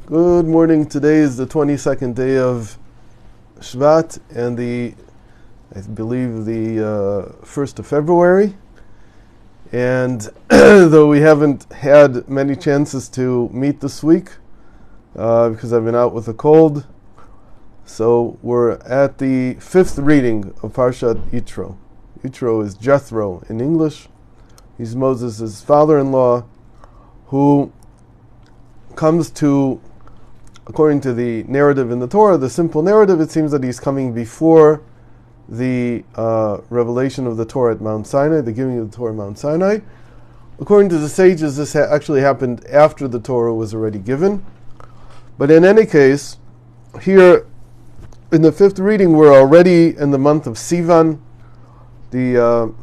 Good morning. Today is the 22nd day of Shvat and I believe the 1st of February. And though we haven't had many chances to meet this week because I've been out with a cold, so we're at the 5th reading of Parshat Yitro. Yitro is Jethro in English. He's Moses' father-in-law who comes to, according to the narrative in the Torah, the simple narrative, it seems that he's coming before the revelation of the Torah at Mount Sinai, the giving of the Torah at Mount Sinai. According to the sages, this actually happened after the Torah was already given. But in any case, here in the 5th reading, we're already in the month of Sivan, the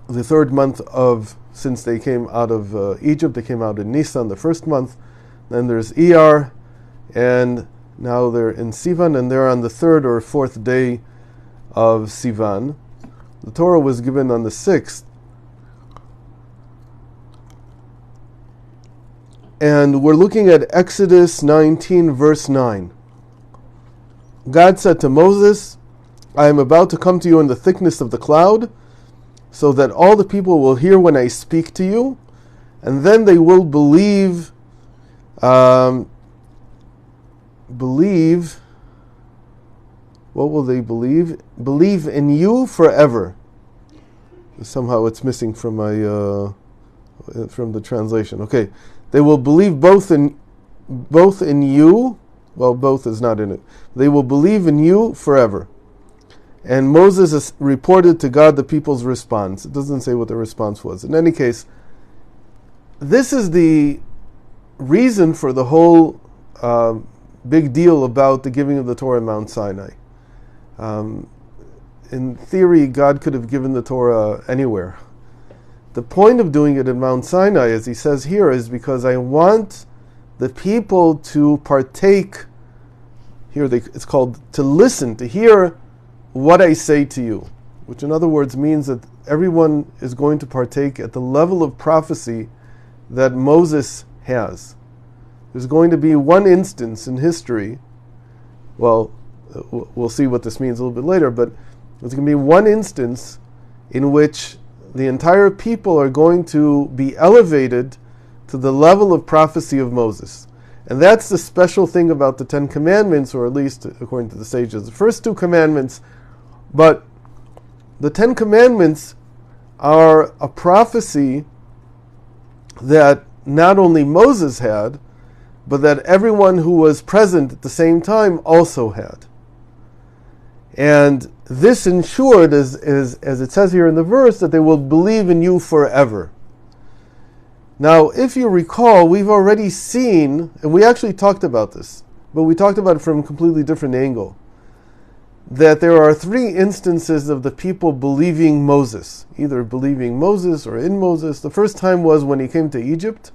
3rd month of, since they came out of Egypt. They came out in Nisan, the 1st month. Then there's Iyar, and now they're in Sivan, and they're on the 3rd or 4th day of Sivan. The Torah was given on the 6th. And we're looking at Exodus 19, verse 9. God said to Moses, I am about to come to you in the thickness of the cloud, so that all the people will hear when I speak to you, and then they will believe, what will they believe? Believe in you forever. Somehow it's missing from my from the translation. Okay, they will believe both in you. Well, both is not in it. They will believe in you forever. And Moses has reported to God the people's response. It doesn't say what the response was. In any case, this is the reason for the whole big deal about the giving of the Torah at Mount Sinai. In theory, God could have given the Torah anywhere. The point of doing it at Mount Sinai, as he says here, is because I want the people to partake. Here it's called to listen, to hear what I say to you, which in other words means that everyone is going to partake at the level of prophecy that Moses has. There's going to be one instance in history, well, we'll see what this means a little bit later, but there's going to be one instance in which the entire people are going to be elevated to the level of prophecy of Moses. And that's the special thing about the 10 Commandments, or at least according to the sages, the first 2 commandments. But the 10 Commandments are a prophecy that not only Moses had, but that everyone who was present at the same time also had. And this ensured, as it says here in the verse, that they will believe in you forever. Now, if you recall, we've already seen, and we actually talked about this, but we talked about it from a completely different angle, that there are 3 instances of the people believing Moses, either believing Moses or in Moses. The first time was when he came to Egypt,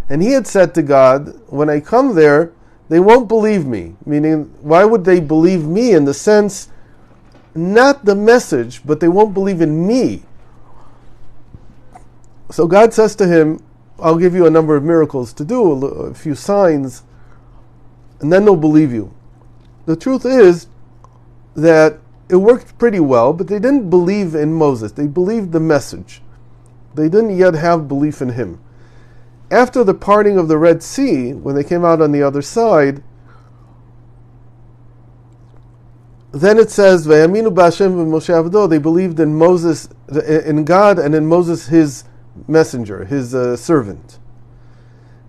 and he had said to God, when I come there, they won't believe me. Meaning, why would they believe me? In the sense, not the message, but they won't believe in me. So God says to him, I'll give you a number of miracles to do, a few signs, and then they'll believe you. The truth is that it worked pretty well, but they didn't believe in Moses. They believed the message. They didn't yet have belief in him. After the parting of the Red Sea, when they came out on the other side, then it says, "Vayaminu b'Hashem v'Moshe avdo." They believed in Moses, in God, and in Moses, his messenger, his servant.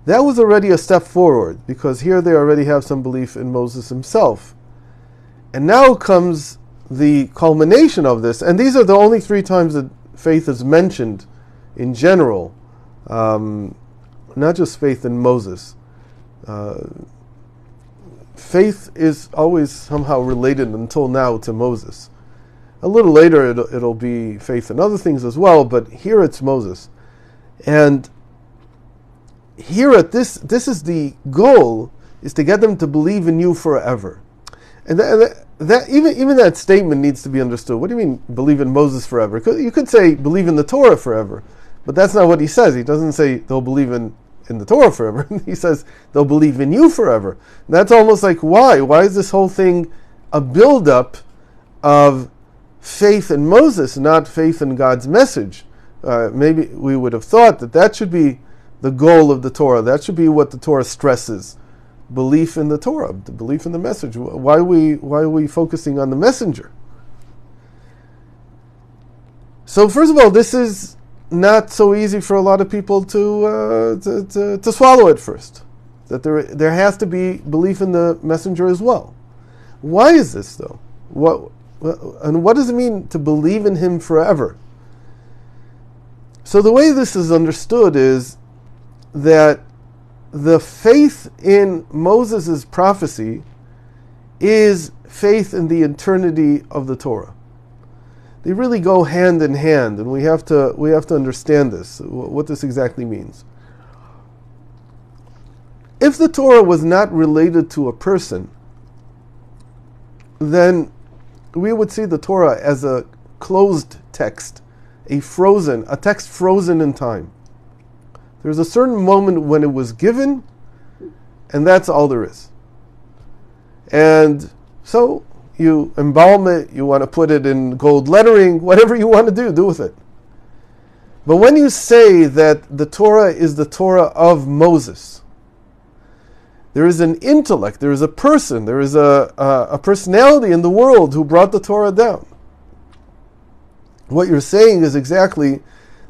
That was already a step forward, because here they already have some belief in Moses himself. And now comes the culmination of this, and these are the only 3 times that faith is mentioned in general, not just faith in Moses. Faith is always somehow related until now to Moses. A little later it'll be faith in other things as well, but here it's Moses. And here at this is the goal, is to get them to believe in you forever. And that even that statement needs to be understood. What do you mean, believe in Moses forever? You could say believe in the Torah forever, but that's not what he says. He doesn't say they'll believe in in the Torah forever. He says they'll believe in you forever. And that's almost like, why? Why is this whole thing a build-up of faith in Moses, not faith in God's message? Maybe we would have thought that should be the goal of the Torah. That should be what the Torah stresses. Belief in the Torah, the belief in the message. Why are we focusing on the messenger? So first of all, this is not so easy for a lot of people to swallow at first. That there has to be belief in the messenger as well. Why is this though? What does it mean to believe in him forever? So the way this is understood is that the faith in Moses' prophecy is faith in the eternity of the Torah. They really go hand in hand, and we have to understand this, what this exactly means. If the Torah was not related to a person, then we would see the Torah as a closed text, a text frozen in time. There's a certain moment when it was given, and that's all there is. And so you embalm it, you want to put it in gold lettering, whatever you want to do with it. But when you say that the Torah is the Torah of Moses, there is an intellect, there is a person, there is a personality in the world who brought the Torah down. What you're saying is exactly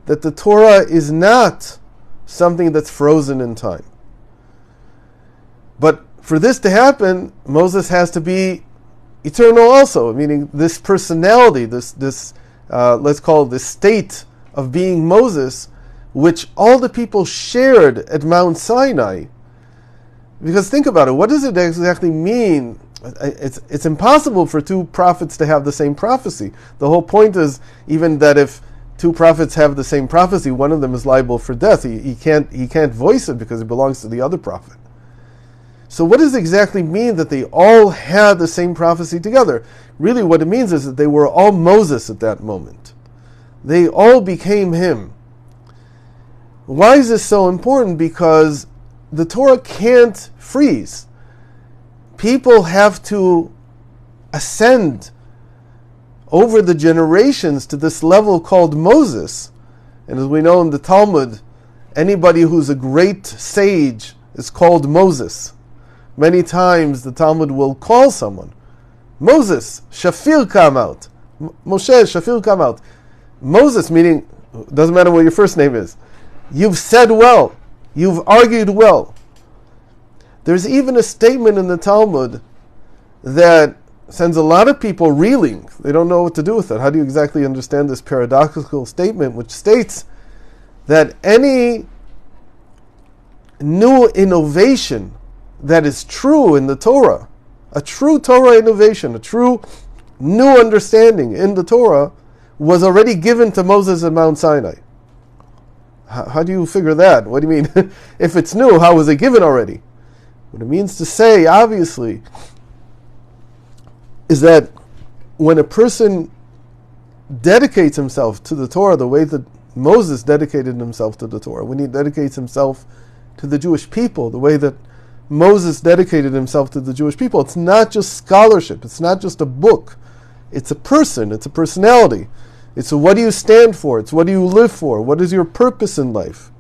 that the Torah is not something that's frozen in time. But for this to happen, Moses has to be eternal also, meaning this personality, this let's call it the state of being Moses, which all the people shared at Mount Sinai. Because think about it, what does it exactly mean? It's impossible for two prophets to have the same prophecy. The whole point is even that if two prophets have the same prophecy, one of them is liable for death. He can't voice it because it belongs to the other prophet. So what does it exactly mean that they all had the same prophecy together? Really what it means is that they were all Moses at that moment. They all became him. Why is this so important? Because the Torah can't freeze. People have to ascend over the generations to this level called Moses. And as we know in the Talmud, anybody who's a great sage is called Moses. Many times the Talmud will call someone, Moses, Shafir come out. Moshe, Shafir come out. Moses, meaning, doesn't matter what your first name is. You've said well. You've argued well. There's even a statement in the Talmud that sends a lot of people reeling. They don't know what to do with it. How do you exactly understand this paradoxical statement which states that any new innovation that is true in the Torah, a true Torah innovation, a true new understanding in the Torah, was already given to Moses at Mount Sinai? How do you figure that? What do you mean? If it's new, how was it given already? What it means to say, obviously, is that when a person dedicates himself to the Torah the way that Moses dedicated himself to the Torah, when he dedicates himself to the Jewish people the way that Moses dedicated himself to the Jewish people, it's not just scholarship, it's not just a book, it's a person, it's a personality. It's what do you stand for? It's what do you live for? What is your purpose in life?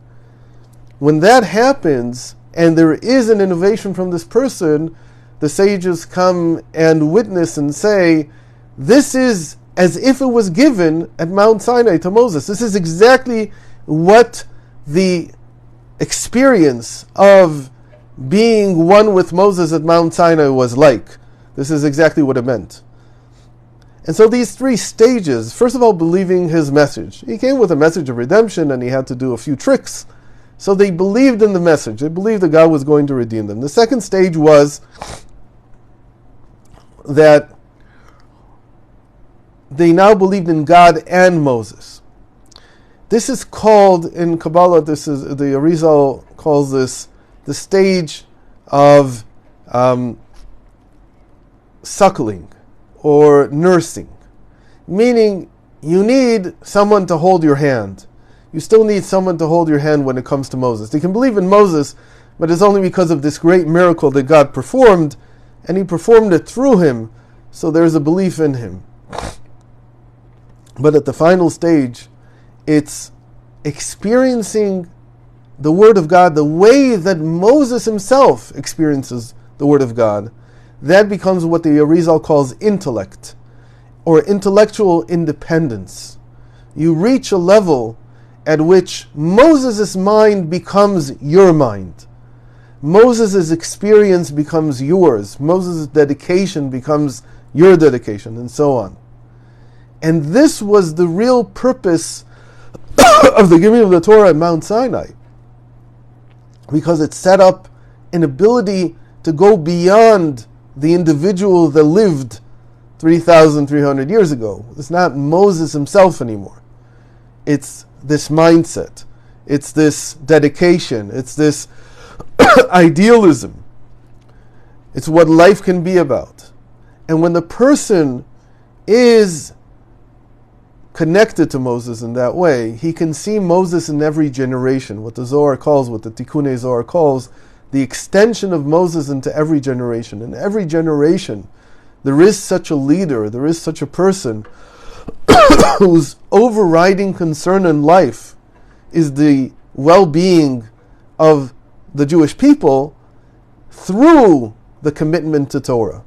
When that happens, and there is an innovation from this person, the sages come and witness and say, this is as if it was given at Mount Sinai to Moses. This is exactly what the experience of being one with Moses at Mount Sinai was like. This is exactly what it meant. And so these three stages, first of all, believing his message. He came with a message of redemption and he had to do a few tricks. So they believed in the message. They believed that God was going to redeem them. The second stage was that they now believed in God and Moses. This is called, in Kabbalah, the Arizal calls this the stage of suckling or nursing. Meaning, you need someone to hold your hand. you still need someone to hold your hand when it comes to Moses. They can believe in Moses, but it's only because of this great miracle that God performed, and he performed it through him, so there's a belief in him. But at the final stage, it's experiencing the Word of God the way that Moses himself experiences the Word of God. That becomes what the Arizal calls intellect, or intellectual independence. You reach a level at which Moses' mind becomes your mind. Moses' experience becomes yours. Moses' dedication becomes your dedication, and so on. And this was the real purpose of the giving of the Torah at Mount Sinai, because it set up an ability to go beyond the individual that lived 3,300 years ago. It's not Moses himself anymore. It's this mindset. It's this dedication. It's this idealism. It's what life can be about. And when the person is connected to Moses in that way, he can see Moses in every generation, what the Zohar calls, what the Tikkunei Zohar calls, the extension of Moses into every generation. In every generation, there is such a leader, there is such a person whose overriding concern in life is the well-being of the Jewish people through the commitment to Torah.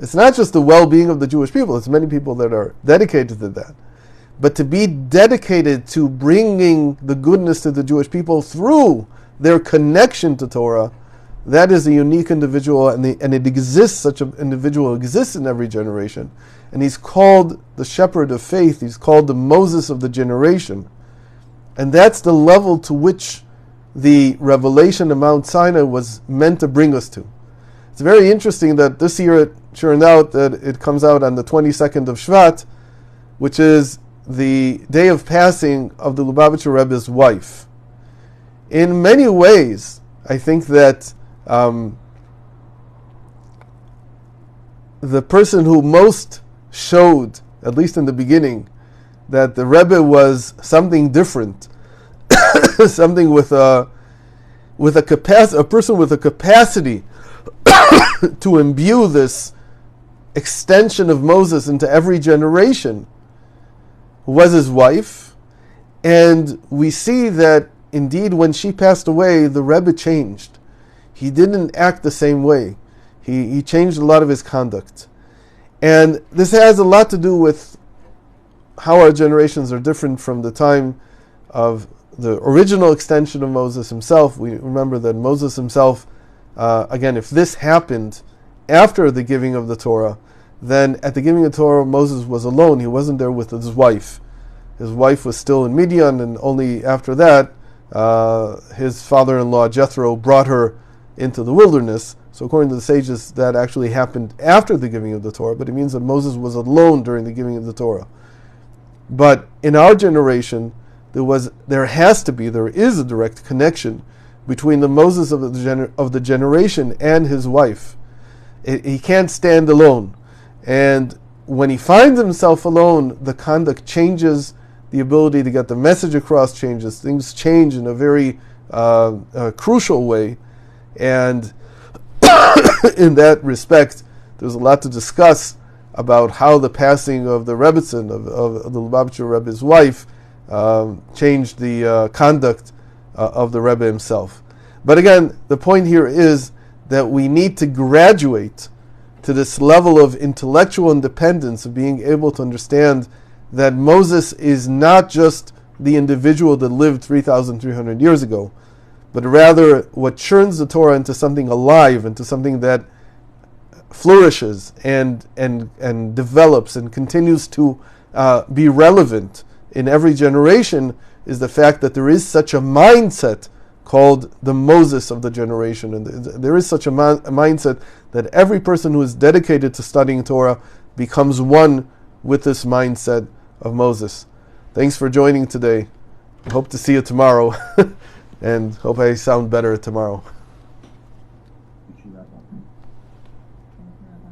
It's not just the well-being of the Jewish people, it's many people that are dedicated to that. But to be dedicated to bringing the goodness to the Jewish people through their connection to Torah, that is a unique individual, and it exists, such an individual exists in every generation. And he's called the shepherd of faith, he's called the Moses of the generation. And that's the level to which the revelation of Mount Sinai was meant to bring us to. It's very interesting that this year it turned out that it comes out on the 22nd of Shvat, which is the day of passing of the Lubavitcher Rebbe's wife. In many ways, I think that the person who most showed, at least in the beginning, that the Rebbe was something different, something with a capacity, a person with a capacity to imbue this extension of Moses into every generation, was his wife. And we see that indeed when she passed away, the Rebbe changed. He didn't act the same way. He changed a lot of his conduct. And this has a lot to do with how our generations are different from the time of the original extension of Moses himself. We remember that Moses himself, again, if this happened after the giving of the Torah, then at the giving of the Torah, Moses was alone. He wasn't there with his wife. His wife was still in Midian, and only after that, his father-in-law Yitro brought her into the wilderness. So according to the sages, that actually happened after the giving of the Torah, but it means that Moses was alone during the giving of the Torah. But in our generation, there is a direct connection between the Moses of the generation and his wife. He can't stand alone. And when he finds himself alone, the conduct changes, the ability to get the message across changes, things change in a very crucial way. And in that respect, there's a lot to discuss about how the passing of the Rebbetzin, of the Lubavitcher Rebbe's wife, changed the conduct of the Rebbe himself. But again, the point here is that we need to graduate to this level of intellectual independence, of being able to understand that Moses is not just the individual that lived 3,300 years ago, but rather what churns the Torah into something alive, into something that flourishes and develops and continues to be relevant in every generation, is the fact that there is such a mindset called the Moses of the generation. And there is such a mindset that every person who is dedicated to studying Torah becomes one with this mindset of Moses. Thanks for joining today. I hope to see you tomorrow, and hope I sound better tomorrow.